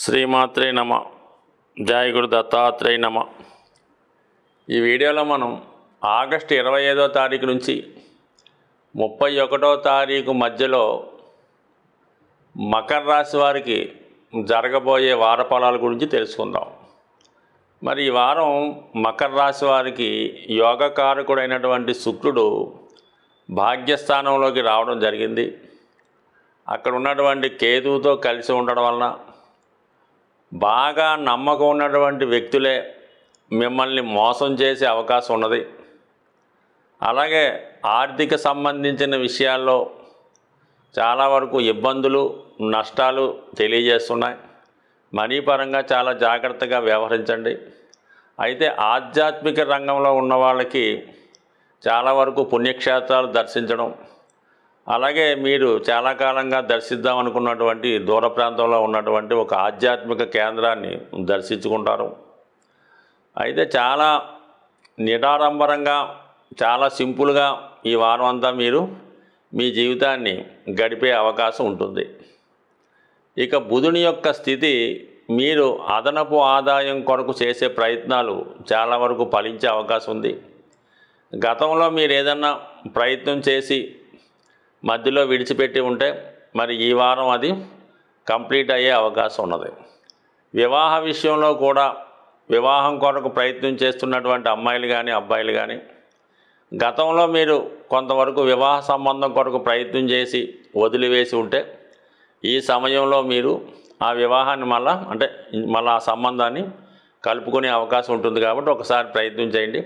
శ్రీమాత్రే నమ. జయ గురు దత్తాత్రేయ నమ. ఈ వీడియోలో మనం ఆగస్టు 25వ తారీఖు నుంచి 31వ తారీఖు మధ్యలో మకర రాశి వారికి జరగబోయే వార ఫలాల గురించి తెలుసుకుందాం. మరి ఈ వారం మకర రాశి వారికి యోగకారకుడైనటువంటి శుక్రుడు భాగ్యస్థానంలోకి రావడం జరిగింది. అక్కడ ఉన్నటువంటి కేతువుతో కలిసి ఉండడం వలన బాగా నమ్మకం ఉన్నటువంటి వ్యక్తులే మిమ్మల్ని మోసం చేసే అవకాశం ఉన్నది. అలాగే ఆర్థిక సంబంధించిన విషయాల్లో చాలా వరకు ఇబ్బందులు నష్టాలు తెలియజేస్తున్నాయి. మనీ పరంగా చాలా జాగ్రత్తగా వ్యవహరించండి. అయితే ఆధ్యాత్మిక రంగంలో ఉన్న వాళ్ళకి చాలా వరకు పుణ్యక్షేత్రాలు దర్శించడం, అలాగే మీరు చాలా కాలంగా దర్శిద్దాం అనుకున్నటువంటి దూర ప్రాంతంలో ఉన్నటువంటి ఒక ఆధ్యాత్మిక కేంద్రాన్ని దర్శించుకుంటారు. అయితే చాలా నిరాడంబరంగా చాలా సింపుల్గా ఈ వారం అంతా మీరు మీ జీవితాన్ని గడిపే అవకాశం ఉంటుంది. ఇక బుధుని యొక్క స్థితి మీరు అదనపు ఆదాయం కొరకు చేసే ప్రయత్నాలు చాలా వరకు ఫలించే అవకాశం ఉంది. గతంలో మీరు ఏదన్నా ప్రయత్నం చేసి మధ్యలో విడిచిపెట్టి ఉంటే మరి ఈ వారం అది కంప్లీట్ అయ్యే అవకాశం ఉన్నది. వివాహ విషయంలో కూడా వివాహం కొరకు ప్రయత్నం చేస్తున్నటువంటి అమ్మాయిలు కానీ అబ్బాయిలు కానీ గతంలో మీరు కొంతవరకు వివాహ సంబంధం కొరకు ప్రయత్నం చేసి వదిలివేసి ఉంటే ఈ సమయంలో మీరు ఆ వివాహాన్ని మళ్ళీ ఆ సంబంధాన్ని కలుపుకునే అవకాశం ఉంటుంది. కాబట్టి ఒకసారి ప్రయత్నం చేయండి.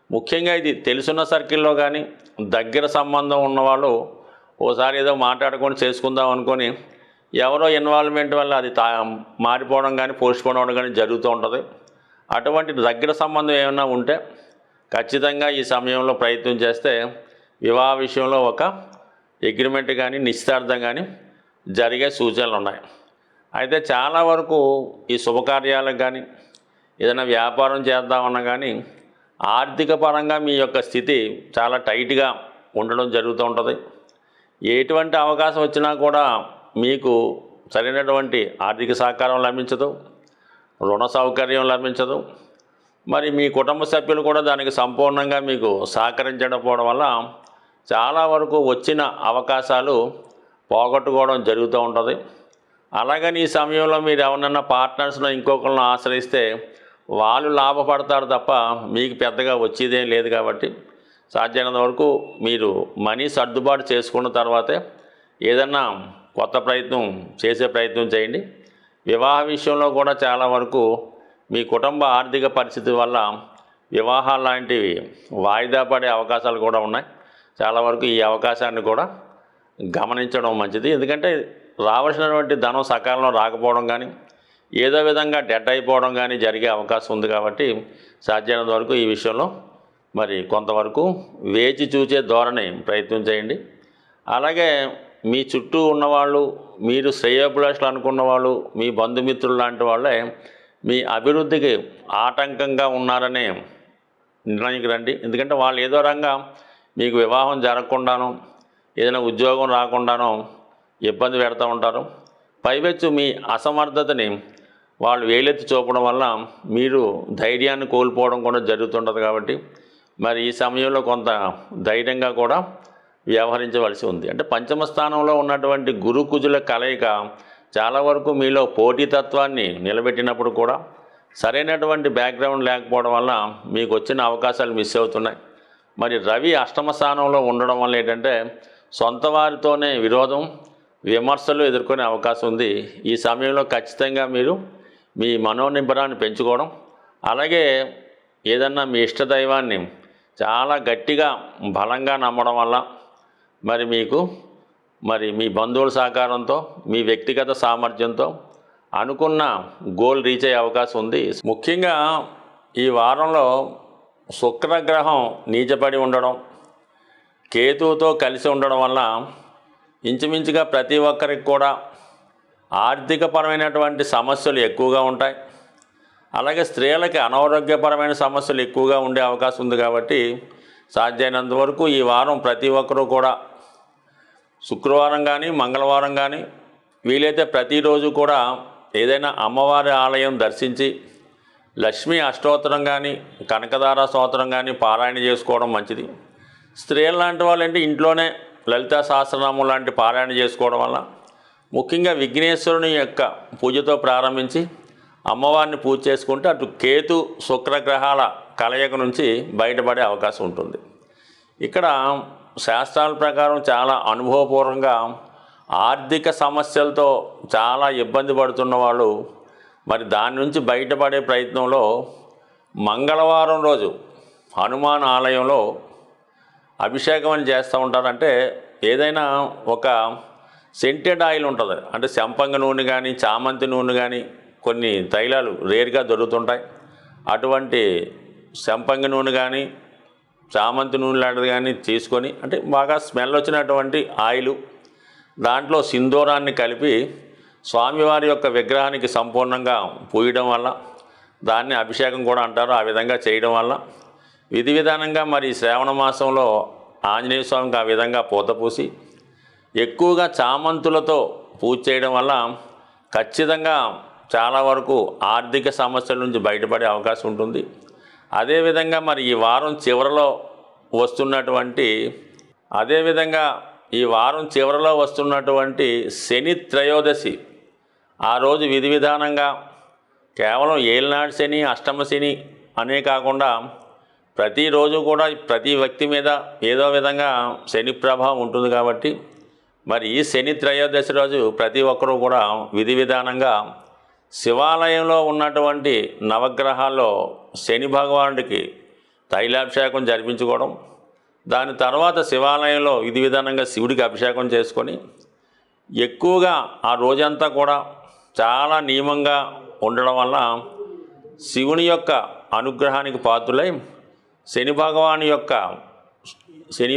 ముఖ్యంగా ఇది తెలుసున్న సర్కిల్లో కానీ దగ్గర సంబంధం ఉన్నవాళ్ళు ఓసారి ఏదో మాట్లాడుకొని చేసుకుందాం అనుకొని ఎవరో ఇన్వాల్వ్మెంట్ వల్ల అది మారిపోవడం కానీ పోస్ట్పోన్ అవ్వడం కానీ జరుగుతూ ఉంటుంది. అటువంటి దగ్గర సంబంధం ఏమైనా ఉంటే ఖచ్చితంగా ఈ సమయంలో ప్రయత్నం చేస్తే వివాహ విషయంలో ఒక అగ్రిమెంట్ కానీ నిశ్చితార్థం కానీ జరిగే సూచనలు ఉన్నాయి. అయితే చాలా వరకు ఈ శుభకార్యాలకు కానీ ఏదైనా వ్యాపారం చేద్దామన్నా కానీ ఆర్థిక పరంగా మీ యొక్క స్థితి చాలా టైట్గా ఉండడం జరుగుతూ ఉంటుంది. ఎటువంటి అవకాశం వచ్చినా కూడా మీకు సరైనటువంటి ఆర్థిక సహకారం లభించదు, రుణ సౌకర్యం లభించదు. మరి మీ కుటుంబ సభ్యులు కూడా దానికి సంపూర్ణంగా మీకు సహకరించకపోవడం వల్ల చాలా వరకు వచ్చిన అవకాశాలు పోగొట్టుకోవడం జరుగుతూ ఉంటుంది. అలాగని ఈ సమయంలో మీరు ఎవరన్నా పార్ట్నర్స్ను ఇంకొకరిని ఆశ్రయిస్తే వాళ్ళు లాభపడతారు తప్ప మీకు పెద్దగా వచ్చేదేం లేదు. కాబట్టి సాధ్యమైనంత వరకు మీరు మనీ సర్దుబాటు చేసుకున్న తర్వాతే ఏదన్నా కొత్త ప్రయత్నం చేసే ప్రయత్నం చేయండి. వివాహ విషయంలో కూడా చాలా వరకు మీ కుటుంబ ఆర్థిక పరిస్థితి వల్ల వివాహాలు లాంటివి వాయిదా పడే అవకాశాలు కూడా ఉన్నాయి. చాలా వరకు ఈ అవకాశాన్ని కూడా గమనించడం మంచిది. ఎందుకంటే రావాల్సినటువంటి ధనం సకాలంలో రాకపోవడం కానీ ఏదో విధంగా డెడ్ అయిపోవడం కానీ జరిగే అవకాశం ఉంది. కాబట్టి సాధ్యమైనంత వరకు ఈ విషయంలో మరి కొంతవరకు వేచి చూసే ధోరణి ప్రయత్నం చేయండి. అలాగే మీ చుట్టూ ఉన్నవాళ్ళు, మీరు శ్రేయోభిలాషులు అనుకున్న వాళ్ళు, మీ బంధుమిత్రులు లాంటి వాళ్ళే మీ అభివృద్ధికి ఆటంకంగా ఉన్నారనే నిర్ణయానికి రండి. ఎందుకంటే వాళ్ళు ఏదో రంగా మీకు వివాహం జరగకుండానో ఏదైనా ఉద్యోగం రాకుండానో ఇబ్బంది పెడతా ఉంటారు. పైవెచ్చు మీ అసమర్థతని వాళ్ళు వేలెత్తి చూపడం వల్ల మీరు ధైర్యాన్ని కోల్పోవడం కూడా జరుగుతుంటుంది. కాబట్టి మరి ఈ సమయంలో కొంత ధైర్యంగా కూడా వ్యవహరించవలసి ఉంది. అంటే పంచమ స్థానంలో ఉన్నటువంటి గురు కుజుల కలయిక చాలా వరకు మీలో పోటీతత్వాన్ని నిలబెట్టినప్పుడు కూడా సరైనటువంటి బ్యాక్గ్రౌండ్ లేకపోవడం వల్ల మీకు వచ్చిన అవకాశాలు మిస్ అవుతున్నాయి. మరి రవి అష్టమ స్థానంలో ఉండడం వల్ల ఏంటంటే సొంత వారితోనే విరోధం విమర్శలు ఎదుర్కొనే అవకాశం ఉంది. ఈ సమయంలో ఖచ్చితంగా మీరు మీ మనోనిబ్బరాన్ని పెంచుకోవడం, అలాగే ఏదన్నా మీ ఇష్టదైవాన్ని చాలా గట్టిగా బలంగా నమ్మడం వల్ల మరి మీకు మీ బంధువుల సహకారంతో మీ వ్యక్తిగత సామర్థ్యంతో అనుకున్న గోల్ రీచ్ అయ్యే అవకాశం ఉంది. ముఖ్యంగా ఈ వారంలో శుక్రగ్రహం నీచపడి ఉండడం, కేతువుతో కలిసి ఉండడం వల్ల ఇంచుమించుగా ప్రతి ఒక్కరికి కూడా ఆర్థికపరమైనటువంటి సమస్యలు ఎక్కువగా ఉంటాయి. అలాగే స్త్రీలకి అనారోగ్యపరమైన సమస్యలు ఎక్కువగా ఉండే అవకాశం ఉంది. కాబట్టి సాధ్యమైనంత వరకు ఈ వారం ప్రతి ఒక్కరూ కూడా శుక్రవారం కానీ మంగళవారం కానీ వీలైతే ప్రతిరోజు కూడా ఏదైనా అమ్మవారి ఆలయం దర్శించి లక్ష్మీ అష్టోత్తరం కానీ కనకదార స్తోత్రం కానీ పారాయణ చేసుకోవడం మంచిది. స్త్రీలు లాంటి వాళ్ళంటే ఇంట్లోనే లలితా సహస్రనామం లాంటి పారాయణ చేసుకోవడం వల్ల, ముఖ్యంగా విఘ్నేశ్వరుని యొక్క పూజతో ప్రారంభించి అమ్మవారిని పూజ చేసుకుంటే అటు కేతు శుక్రగ్రహాల కలయిక నుంచి బయటపడే అవకాశం ఉంటుంది. ఇక్కడ శాస్త్రాల ప్రకారం చాలా అనుభవపూర్వకంగా ఆర్థిక సమస్యలతో చాలా ఇబ్బంది పడుతున్న వాళ్ళు మరి దాని నుంచి బయటపడే ప్రయత్నంలో మంగళవారం రోజు హనుమాన్ ఆలయంలో అభిషేకం అని చేస్తూ ఉంటారంటే ఏదైనా ఒక సెంటెడ్ ఆయిల్ ఉంటుంది, అంటే సంపంగి నూనె కానీ చామంతి నూనె కానీ కొన్ని తైలాలు రేర్గా దొరుకుతుంటాయి. అటువంటి సంపంగి నూనె కానీ చామంతి నూనె లాంటిది కానీ తీసుకొని, అంటే బాగా స్మెల్ వచ్చినటువంటి ఆయిలు, దాంట్లో సింధూరాన్ని కలిపి స్వామివారి యొక్క విగ్రహానికి సంపూర్ణంగా పూయడం వల్ల, దాన్ని అభిషేకం కూడా అంటారు, ఆ విధంగా చేయడం వల్ల విధి విధానంగా మరి శ్రావణ మాసంలో ఆంజనేయ స్వామికి ఆ విధంగా పూత పూసి ఎక్కువగా చామంతులతో పూజ చేయడం వల్ల ఖచ్చితంగా చాలా వరకు ఆర్థిక సమస్యల నుంచి బయటపడే అవకాశం ఉంటుంది. అదేవిధంగా మరి ఈ వారం చివరిలో వస్తున్నటువంటి శని త్రయోదశి, ఆ రోజు విధి విధానంగా కేవలం ఏలినాటి శని అష్టమ శని అనే కాకుండా ప్రతిరోజు కూడా ప్రతి వ్యక్తి మీద ఏదో విధంగా శని ప్రభావం ఉంటుంది. కాబట్టి మరి ఈ శని త్రయోదశి రోజు ప్రతి ఒక్కరూ కూడా విధి విధానంగా శివాలయంలో ఉన్నటువంటి నవగ్రహాల్లో శని భగవానుడికి తైలాభిషేకం జరిపించుకోవడం, దాని తర్వాత శివాలయంలో విధి విధానంగా శివుడికి అభిషేకం చేసుకొని ఎక్కువగా ఆ రోజంతా కూడా చాలా నియమంగా ఉండడం వల్ల శివుని యొక్క అనుగ్రహానికి పాత్రులై శని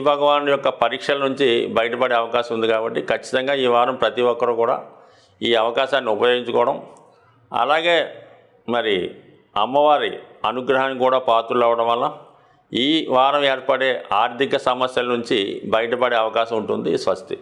భగవాను యొక్క పరీక్షల నుంచి బయటపడే అవకాశం ఉంది. కాబట్టి ఖచ్చితంగా ఈ వారం ప్రతి ఒక్కరూ కూడా ఈ అవకాశాన్ని ఉపయోగించుకోవడం, అలాగే మరి అమ్మవారి అనుగ్రహానికి కూడా పాత్రలు అవ్వడం వల్ల ఈ వారం ఏర్పడే ఆర్థిక సమస్యల నుంచి బయటపడే అవకాశం ఉంటుంది. స్వస్తి.